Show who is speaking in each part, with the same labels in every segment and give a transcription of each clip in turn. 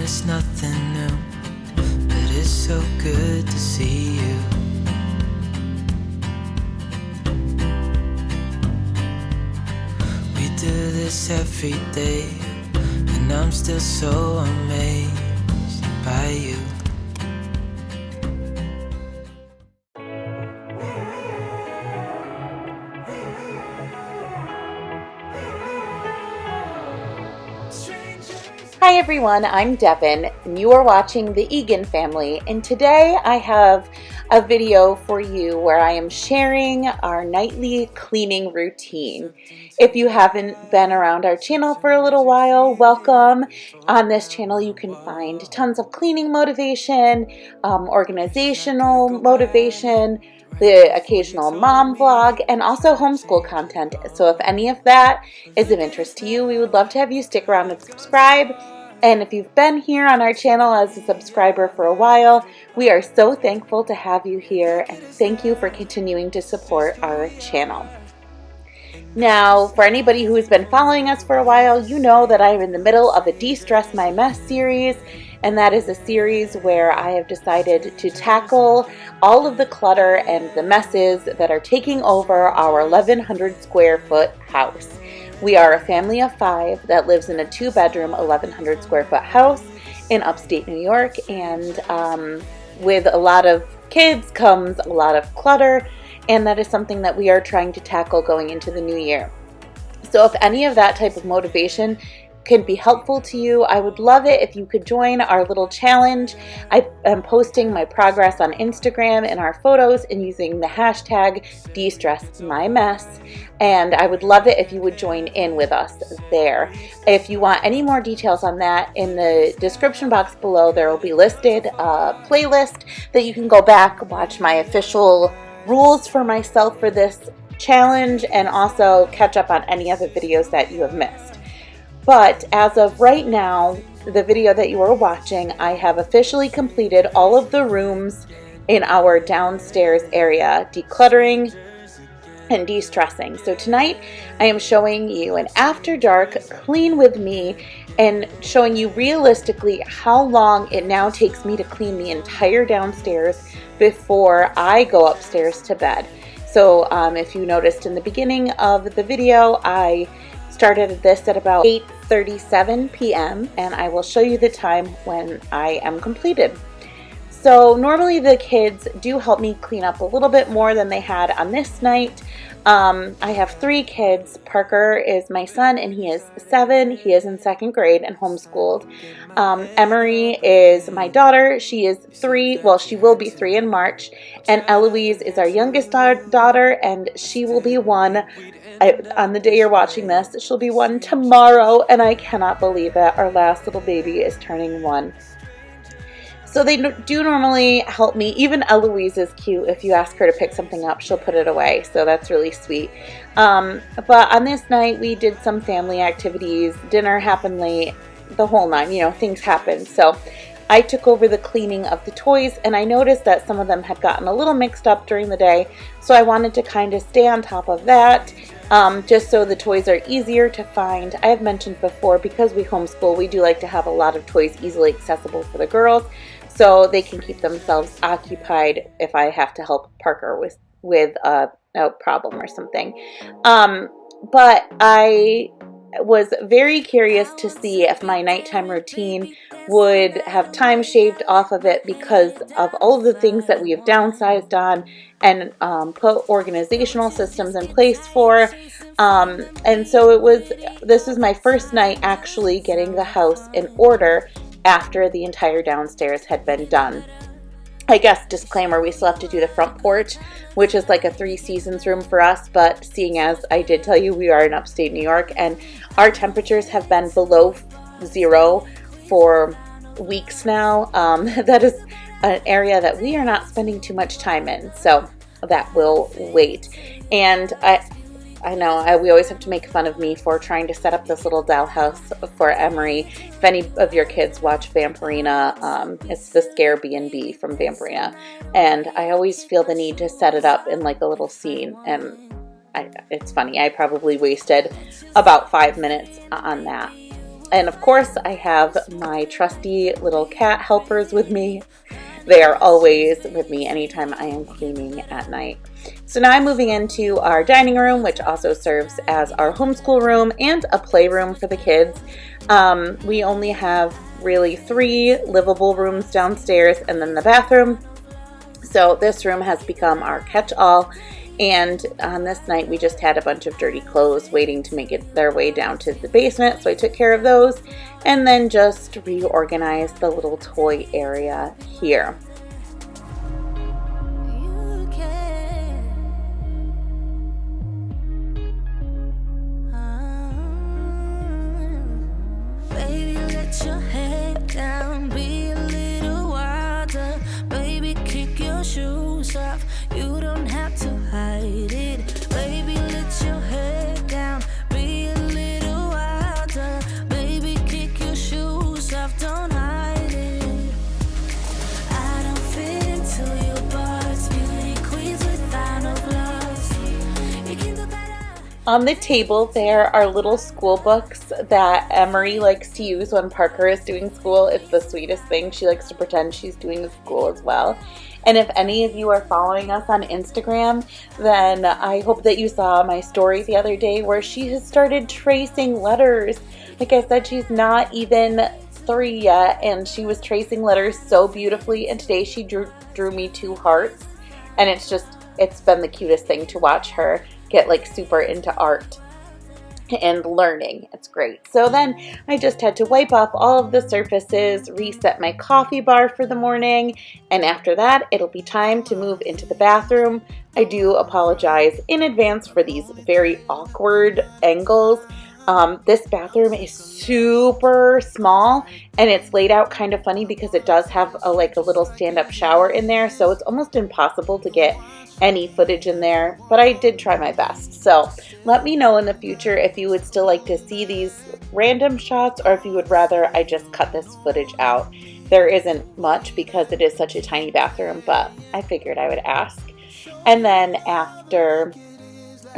Speaker 1: it's nothing new, but it's so good to see you. We do this every day, and I'm still so amazed by you.
Speaker 2: Hi everyone, I'm Devin, and you are watching The Egan Family, and today I have a video for you where I am sharing our nightly cleaning routine. If you haven't been around our channel for a little while, welcome. On this channel you can find tons of cleaning motivation, organizational motivation, the occasional mom vlog, and also homeschool content. So if any of that is of interest to you, we would love to have you stick around and subscribe. And if you've been here on our channel as a subscriber for a while, we are so thankful to have you here, and thank you for continuing to support our channel. Now, for anybody who has been following us for a while, you know that I'm in the middle of a De-Stress My Mess series, and that is a series where I have decided to tackle all of the clutter and the messes that are taking over our 1,100 square foot house. We are a family of 5 that lives in a 2-bedroom, 1,100 square foot house in upstate New York, and with a lot of kids comes a lot of clutter, and that is something that we are trying to tackle going into the new year. So if any of that type of motivation can be helpful to you, I would love it if you could join our little challenge. I am posting my progress on Instagram and our photos and using the hashtag DeStressMyMess, and I would love it if you would join in with us there. If you want any more details on that, in the description box below there will be listed a playlist that you can go back, watch my official rules for myself for this challenge, and also catch up on any other videos that you have missed. But as of right now, the video that you are watching, I have officially completed all of the rooms in our downstairs area, decluttering and de-stressing. So tonight I am showing you an after dark clean with me and showing you realistically how long it now takes me to clean the entire downstairs before I go upstairs to bed. So if you noticed in the beginning of the video, I started this at about 8:37 p.m. and I will show you the time when I am completed. So normally the kids do help me clean up a little bit more than they had on this night. I have 3 kids. Parker is my son and he is 7. He is in 2nd grade and homeschooled. Emery is my daughter. She is 3. Well, she will be 3 in March. And Eloise is our youngest daughter, and she will be 1. On the day you're watching this, she'll be 1 tomorrow, and I cannot believe it. Our last little baby is turning 1. So they do normally help me. Even Eloise is cute. If you ask her to pick something up, she'll put it away. So that's really sweet. But on this night, we did some family activities. Dinner happened late. The whole 9. You know, things happen. So I took over the cleaning of the toys, and I noticed that some of them had gotten a little mixed up during the day. So I wanted to kind of stay on top of that. Just so the toys are easier to find. I have mentioned before, because we homeschool, we do like to have a lot of toys easily accessible for the girls, so they can keep themselves occupied if I have to help Parker with a problem or something. But I was very curious to see if my nighttime routine would have time shaved off of it because of all of the things that we have downsized on and put organizational systems in place for. And so this was my first night actually getting the house in order after the entire downstairs had been done. I guess, disclaimer, we still have to do the front porch, which is like a 3 seasons room for us, but seeing as I did tell you we are in upstate New York and our temperatures have been below 0 for weeks now, that is an area that we are not spending too much time in, so that will wait. And I know we always have to make fun of me for trying to set up this little dollhouse for Emery. If any of your kids watch Vampirina, it's the Scare B&B from Vampirina. And I always feel the need to set it up in like a little scene. And it's funny, I probably wasted about 5 minutes on that. And of course, I have my trusty little cat helpers with me. They are always with me anytime I am cleaning at night. So now I'm moving into our dining room, which also serves as our homeschool room and a playroom for the kids. We only have really 3 livable rooms downstairs and then the bathroom. So this room has become our catch-all. And on this night, we just had a bunch of dirty clothes waiting to make it their way down to the basement. So I took care of those and then just reorganized the little toy area here.
Speaker 1: Your head down, be a little wilder. Baby, kick your shoes off. You don't have to hide it. Baby, let your head down, be a little wilder. Baby, kick your shoes off, don't hide it. I don't fit into your bars, beauty queens without no gloves. You can do better.
Speaker 2: On the table there are little school books that Emery likes to use when Parker is doing school. It's the sweetest thing. She likes to pretend she's doing school as well. And if any of you are following us on Instagram, then I hope that you saw my story the other day where she has started tracing letters. Like I said, she's not even 3 yet, and she was tracing letters so beautifully. And today she drew me 2 hearts, and it's been the cutest thing to watch her get like super into art and learning. It's great. So then I just had to wipe off all of the surfaces, reset my coffee bar for the morning, and after that it'll be time to move into the bathroom. I do apologize in advance for these very awkward angles. This bathroom is super small and it's laid out kind of funny because it does have a little stand-up shower in there, so it's almost impossible to get any footage in there, but I did try my best. So let me know in the future if you would still like to see these random shots or if you would rather I just cut this footage out. There isn't much because it is such a tiny bathroom, but I figured I would ask. And then after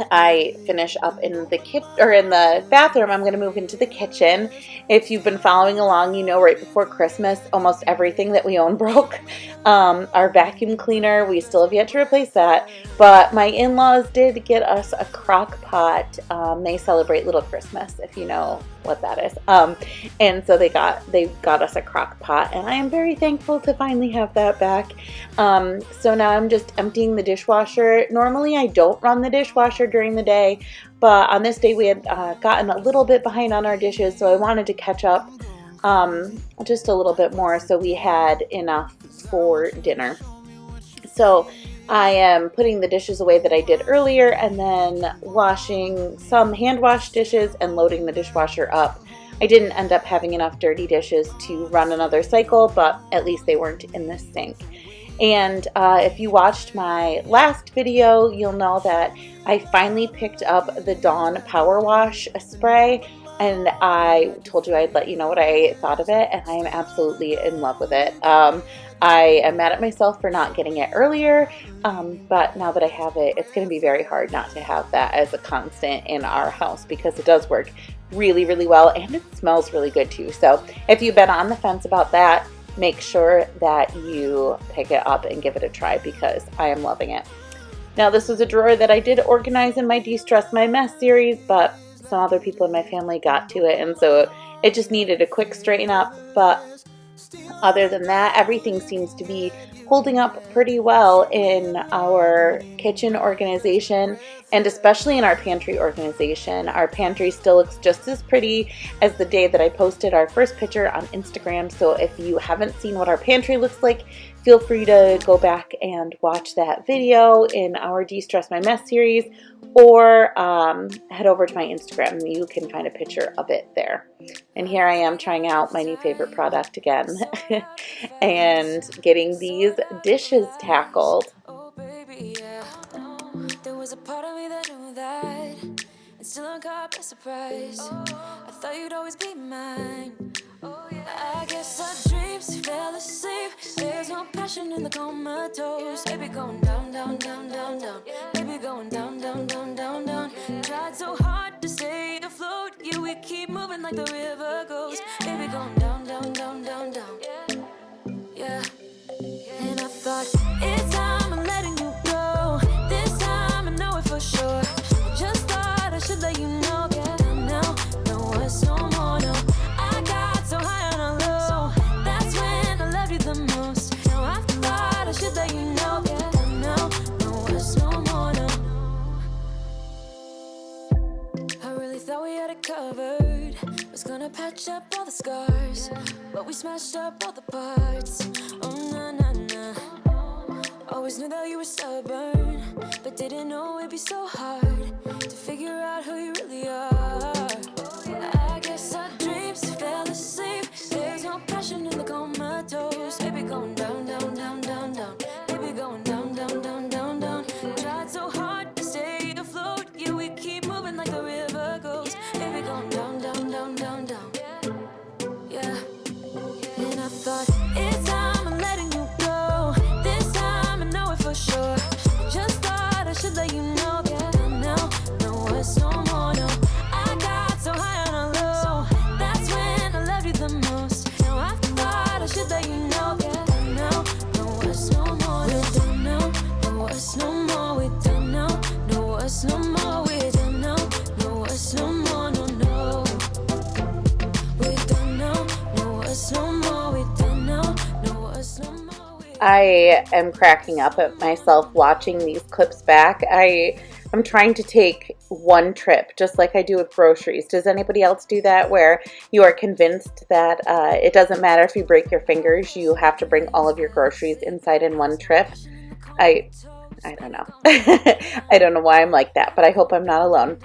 Speaker 2: I finish up in the bathroom, I'm going to move into the kitchen. If you've been following along, you know right before Christmas, almost everything that we own broke. Our vacuum cleaner, we still have yet to replace that, but my in-laws did get us a crock pot. They celebrate Little Christmas, if you know what that is. And so they got us a crock pot, and I am very thankful to finally have that back. So now I'm just emptying the dishwasher. Normally I don't run the dishwasher during the day, but on this day we had gotten a little bit behind on our dishes, so I wanted to catch up just a little bit more so we had enough for dinner. So I am putting the dishes away that I did earlier and then washing some hand wash dishes and loading the dishwasher up. I didn't end up having enough dirty dishes to run another cycle, but at least they weren't in the sink. And if you watched my last video, you'll know that I finally picked up the Dawn Power Wash spray, and I told you I'd let you know what I thought of it, and I am absolutely in love with it. I am mad at myself for not getting it earlier, but now that I have it, it's going to be very hard not to have that as a constant in our house because it does work really, really well, and it smells really good too. So if you've been on the fence about that, make sure that you pick it up and give it a try because I am loving it. Now, this was a drawer that I did organize in my De-Stress My Mess series, but some other people in my family got to it, and so it just needed a quick straighten up. But other than that, everything seems to be holding up pretty well in our kitchen organization and especially in our pantry organization. Our pantry still looks just as pretty as the day that I posted our first picture on Instagram. So if you haven't seen what our pantry looks like, feel free to go back and watch that video in our De-Stress My Mess series, or head over to my Instagram and you can find a picture of it there. And here I am trying out my new favorite product again and getting these dishes tackled.
Speaker 1: Oh, baby, yeah. There was a part of me that knew that, and still I'm caught by surprise. I thought you'd always be mine. I guess our dreams fell asleep. There's no passion in the comatose. Baby going down, down, down, down, down. Baby going down, down, down, down, down. Tried so hard to stay afloat. afloat. Yeah, we keep moving like the river goes. Baby, going down, down, down, down, down. Yeah. And I thought, it's time I'm letting you go. This time I know it for sure. Just thought I should let you know. Yeah, now, no words no more, no. I got so high on a low. That's when I loved you the most. Now I thought I should let you know. Yeah, now, no words no more, no. I really thought we had it covered. Was gonna patch up all the scars, but we smashed up all the parts. Oh, na na na. Always knew that you were stubborn, but didn't know it'd be so hard to figure out who you really are. I guess our dreams fell asleep. There's no passion in the comatose. Baby, going down, down, down, down, down. Baby, going down, down, down, down, down. Tried so hard to stay afloat. Yeah, we keep moving like the river goes. Baby, going down, down, down, down, down. Yeah. And I thought, it's time I'm letting you go. This time I know it for sure. Just thought I should let you know. Yeah, now, no words no more, no. I got so high on a low. That's when I loved you the most. Now I thought I should let you know. Yeah, now, no words no more. We're done now, no words no more. We're done now, no words no more. We're done now, no words no more, no, no. We're done now, no words no more. We're done now, no words no more.
Speaker 2: I am cracking up at myself watching these clips back. I'm trying to take one trip, just like I do with groceries. Does anybody else do that, where you are convinced that it doesn't matter if you break your fingers, you have to bring all of your groceries inside in one trip? I don't know. I don't know why I'm like that, but I hope I'm not alone.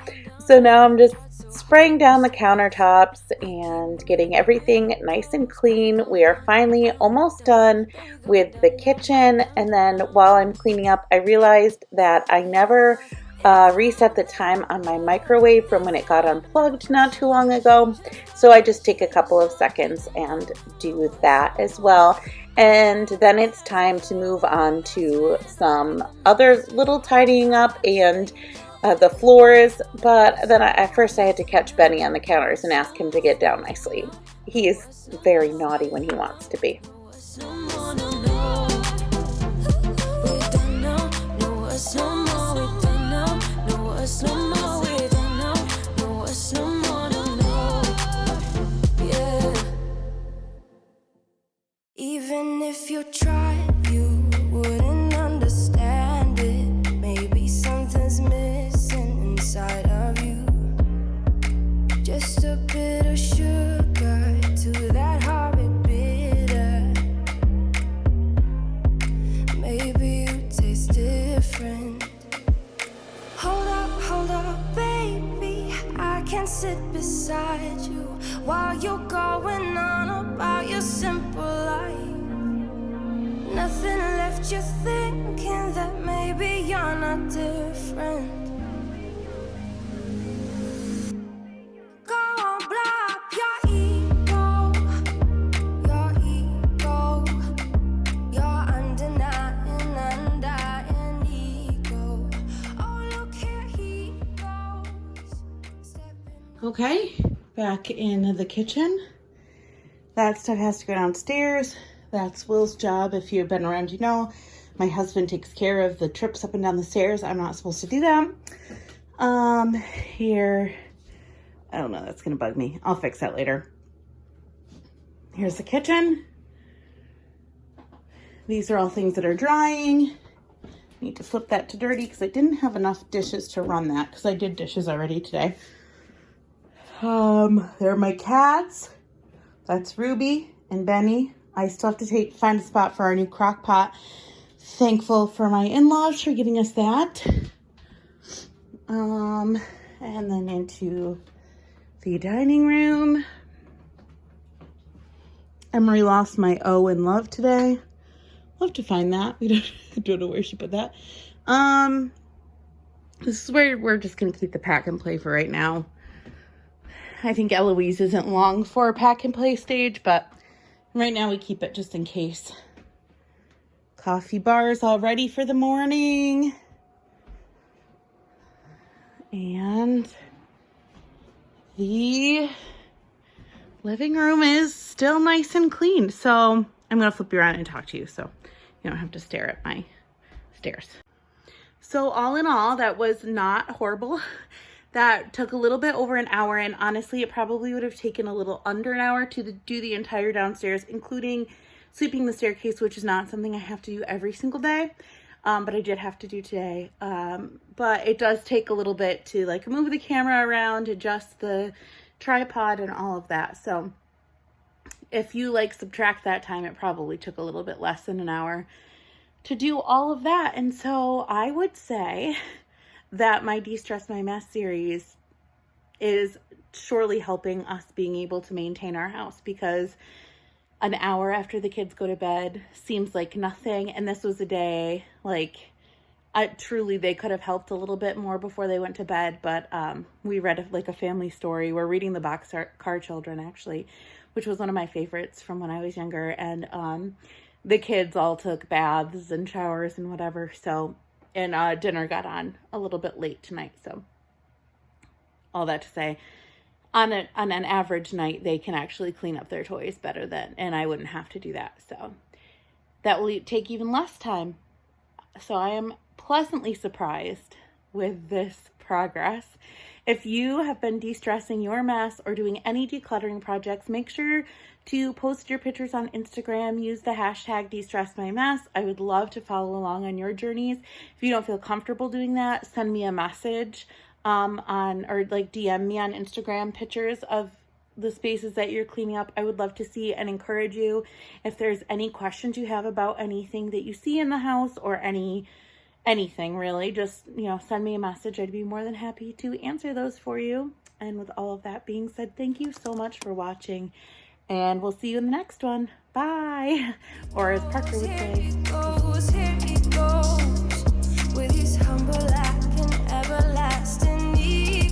Speaker 2: So now I'm just spraying down the countertops and getting everything nice and clean. We are finally almost done with the kitchen, and then while I'm cleaning up, I realized that I never reset the time on my microwave from when it got unplugged not too long ago. So I just take a couple of seconds and do that as well. And then it's time to move on to some other little tidying up and the floors. But then at first I had to catch Benny on the counters and ask him to get down nicely. He is very naughty when he wants to be.
Speaker 1: Even if you tried, you wouldn't understand it. Maybe something's missing inside of you. Just a bit of sugar to that horrid bitter. Maybe you taste different. Hold up, baby. I can sit beside you while you're going on about your simple life. Nothing left you thinking that maybe you're not different. Go on, blow up your ego, your undying ego. Oh, look here he goes.
Speaker 2: Okay, back in the kitchen. That stuff has to go downstairs. That's Will's job. If you've been around, you know my husband takes care of the trips up and down the stairs. I'm not supposed to do that. Here, I don't know, that's gonna bug me. I'll fix that later. Here's the kitchen. These are all things that are drying. Need to flip that to dirty because I didn't have enough dishes to run that because I did dishes already today. There are my cats. That's Ruby and Benny. I still have to find a spot for our new crock pot. Thankful for my in-laws for getting us that. And then into the dining room. Emery lost my O in love today. Love to find that. I don't know where she put that. This is where we're just going to keep the pack and play for right now. I think Eloise isn't long for a pack and play stage, but right now we keep it just in case. Coffee bars all ready for the morning. And
Speaker 3: The living room is still nice and clean. So I'm gonna flip you around and talk to you so you don't have to stare at my stairs. So all in all, that was not horrible. That took a little bit over an hour, and honestly, it probably would have taken a little under an hour to do the entire downstairs, including sweeping the staircase, which is not something I have to do every single day, but I did have to do today. But it does take a little bit to like move the camera around, adjust the tripod and all of that. So if you like subtract that time, it probably took a little bit less than an hour to do all of that. And so I would say that my De-Stress My Mess series is surely helping us being able to maintain our house, because an hour after the kids go to bed seems like nothing. And this was a day, like, truly they could have helped a little bit more before they went to bed. But we read like a family story. We're reading the Boxcar Children, actually, which was one of my favorites from when I was younger. And the kids all took baths and showers and whatever. So, and dinner got on a little bit late tonight. So all that to say, on an average night, they can actually clean up their toys better than, and I wouldn't have to do that. So that will take even less time. So I am pleasantly surprised with this progress. If you have been de-stressing your mess or doing any decluttering projects, make sure to post your pictures on Instagram. Use the hashtag #DeStressMyMess. I would love to follow along on your journeys. If you don't feel comfortable doing that, send me a message or like DM me on Instagram pictures of the spaces that you're cleaning up. I would love to see and encourage you. If there's any questions you have about anything that you see in the house or anything really, just, send me a message. I'd be more than happy to answer those for you. And with all of that being said, thank you so much for watching, and we'll see you in the next one. Bye. Or as Parker would say.